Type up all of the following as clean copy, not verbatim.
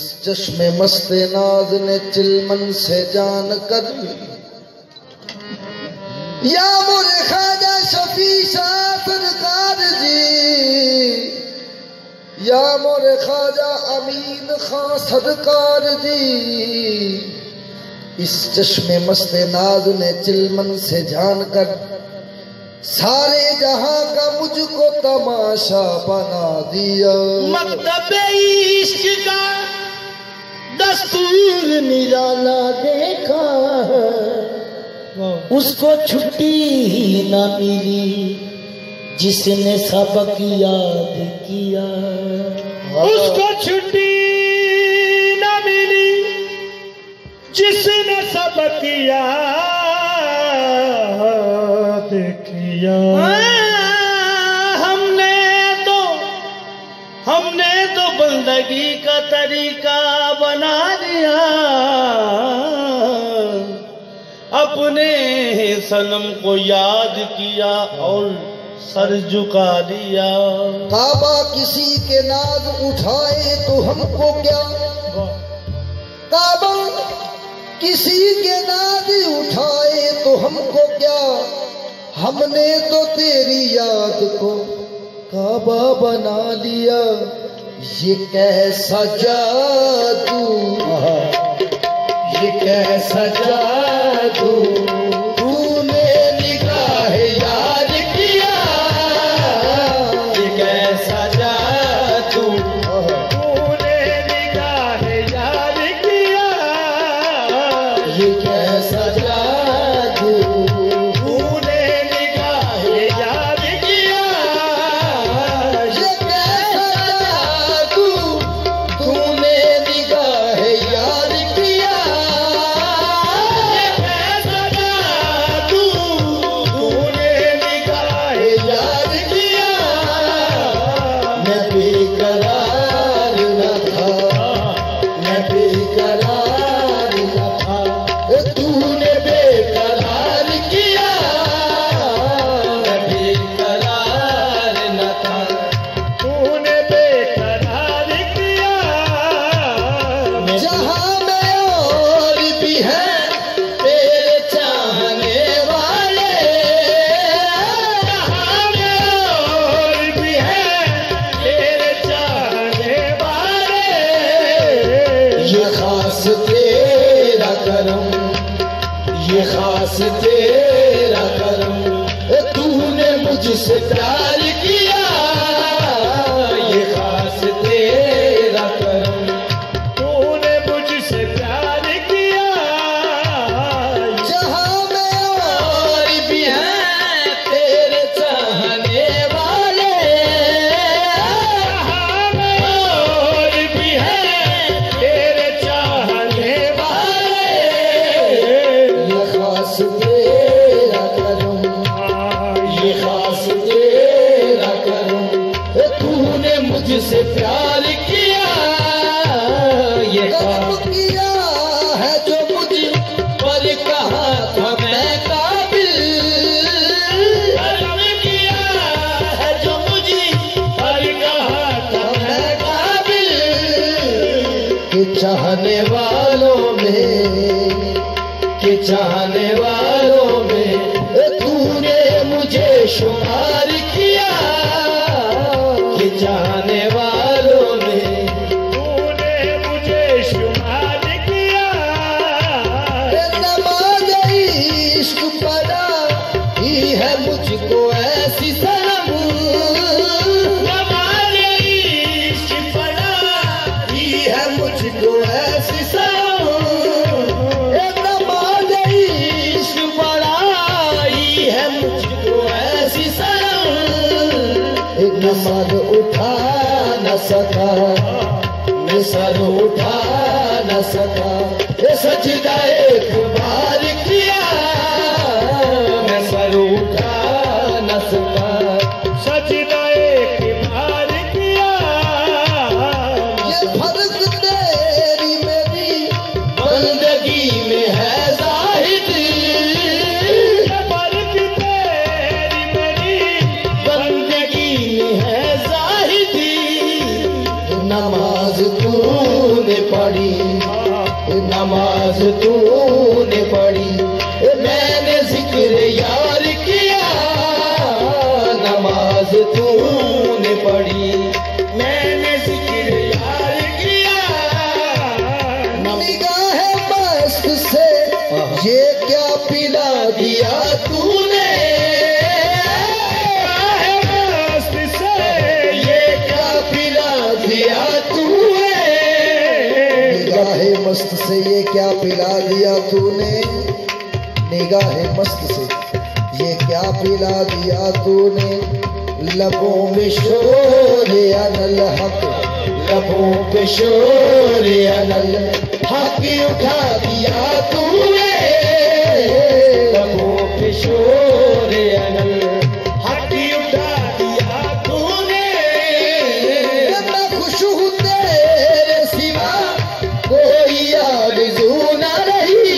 इस चश्मे मस्ते नाज ने चिलमन से जान कर, या मोरे ख्वाजा शफी शाह सरकार जी, या मोरे ख्वाजा अमीन खां सरकार जी, इस चश्मे मस्ते नाज ने चिलमन से जान कर सारे जहां का मुझको तमाशा बना दिया। मकतबे इश्क का दस्तूर निराला देखा, उसको छुट्टी ही ना मिली जिसने सबक याद किया। उसको छुट्टी ना मिली जिसने सबक याद किया। हमने तो बंदगी का तरीका बना दिया, अपने सनम को याद किया और सर झुका दिया। काबा किसी के नाज उठाए तो हमको क्या, काबा किसी के नाज उठाए तो हमको क्या, हमने तो तेरी याद को काबा बना लिया। ये कैसा जादू, ये कैसा जादू तूने निगाह यार किया, ये कैसा जादू तूने निगाह यार किया, ये कैसा जादू तूने निगाह यार किया, ये कैसा जादू तूने निगाह यार किया, ये कैसा जादू तूने निगाह यार किया। मैं बेकरार न था, मैं बेकरार न था, तूने बेकरार किया, मैं बेकरार न था, तूने बेकरार किया। जहां में और भी है तेरे चाहने वाले, जहां में और भी है तेरे चाहने वाले, ये खास तेरा करम, ये खास तेरा करम, तूने मुझसे प्यार किया, ये खास तेरा करम, तूने मुझसे प्यार किया। जहां में और भी हैं तेरे चाहने वाले, जहां में और भी हैं तेरे चाहने वाले, ये खास तेरा करम, ये खास तेरा करम, तूने मुझसे प्यार किया, ये काम किया है जो मुझे पर कहा था मैं काबिल, कर्म किया है जो मुझे पर कहा था मैं काबिल, कि चाहने वालों में, कि चाहने वालों में तूने मुझे शुमार किया, कि चाहने वालों में तूने मुझे शुमार किया। नमाज़ इश्क पढ़ा ही है मुझको ऐसी सनम, नमाज़ इश्क पढ़ा ही है मुझको ऐसी सनम, नमाज़ इश्क पढ़ाई है मुझको ऐसी सनम, एक न सर उठा न सका, मैं सर उठा न सका, ये सजदा एक बार किया, मैं सर उठा न सका, सजदा एक बार किया। ये फर्क तेरी मेरी बंदगी में है जाहिद, ये फर्क तेरी मेरी बंदगी में है जाहिद, नमाज तूने पढ़ी, नमाज तूने पढ़ी, मैंने जिक्र यार किया, नमाज तूने पढ़ी, मैंने जिक्र यार किया। निगाहे मस्त से ये क्या पिला दिया तूने, मस्त से ये क्या पिला दिया तूने, निगाहे मस्त से ये क्या पिला दिया तूने, निगाहे मस्त से ये क्या पिला दिया तूने, लबों पे शोर अनल हक, लबों पे शोर अनल हक उठा दिया तूने, लबों पे शोर अनल हक उठा दिया तूने, मैं खुश हूँ तेरे सिवा कोई आरज़ू न रही,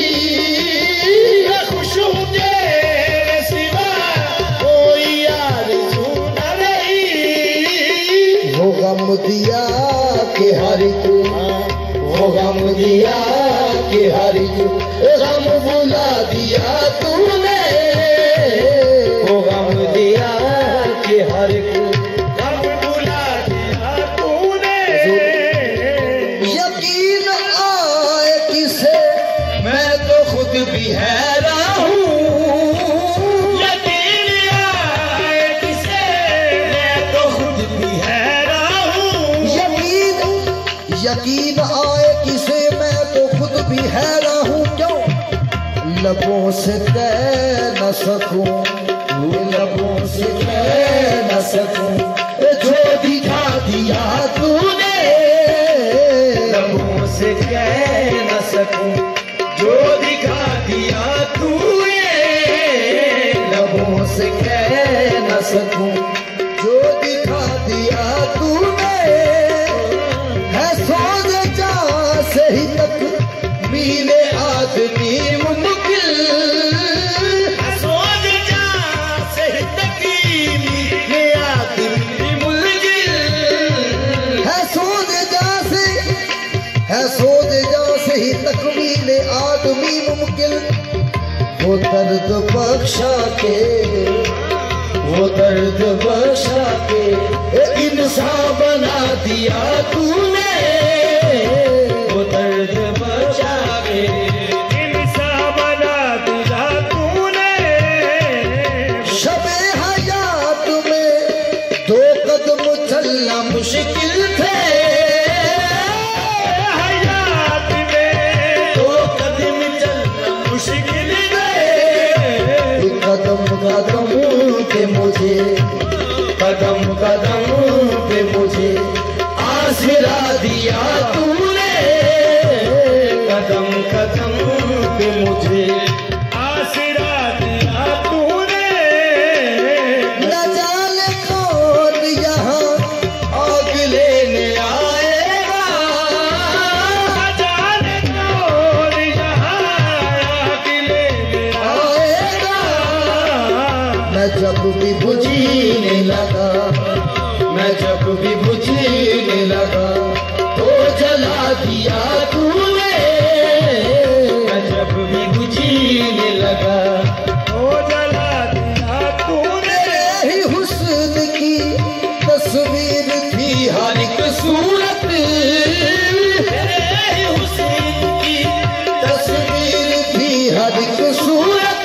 मैं खुश हूँ तेरे सिवा कोई आरज़ू न रही। वो गम दिया कि हर को, वो गम दिया कि हर को गम बुला दिया तूने, वो गम दिया कि हर को गम बुला दिया तूने। यकीन आए किसे मैं तो खुद भी हैरान हूँ, यकीन आए किसे मैं तो खुद भी हैरान हूँ। यकीन आए किसे मैं तो खुद भी हैरान हूँ, क्यों लबों से कह न सकूं, लबों से कह न सकूं जो दिखा दिया तूने, लबों से कह न सकूं जो दिखा दिया तूने, लबों से कह न सकूं जो दिखा दिया तूने, है सोच जा से ही तक मिले आदमी मुमकिन, सोच जा से तक मिले आदमी मुमकिन, है सोच जा से, है सोच जा से ही तक मिले आदमी मुमकिन, वो दर्द बख्शा के, वो दर्द बख्शा के इंसान बना दिया तूने, वो दर्द बख्शा के इंसान बना दिया तूने। शबे हयात में दो कदम चलना मुश्किल थे, हयात में दो कदम चलना मुश्किल है। कदम कदम पे मुझे, कदम कदम पे मुझे आसरा दिया तूने, कदम कदम पे मुझे आसरा दिया तूने। न जाने कौन यहाँ आग लेने आएगा, न जाने कौन यहाँ आग लेने आएगा, मैं जब भी बुझीने लगा, मैं जब भी बुझीने लगा तो जला दिया तूने, मैं जब भी बुझीने लगा तो जला दिया तूने। तेरे ही हुस्न की तस्वीर थी हर एक सूरत, तेरे ही हुस्न की तस्वीर थी हर एक सूरत,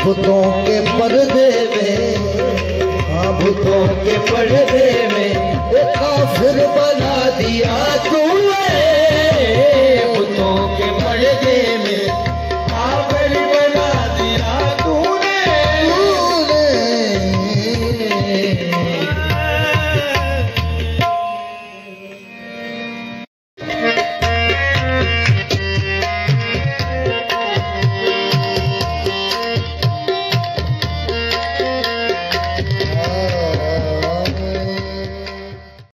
बुतों के पर्दे में, हाँ बुतों के पर्दे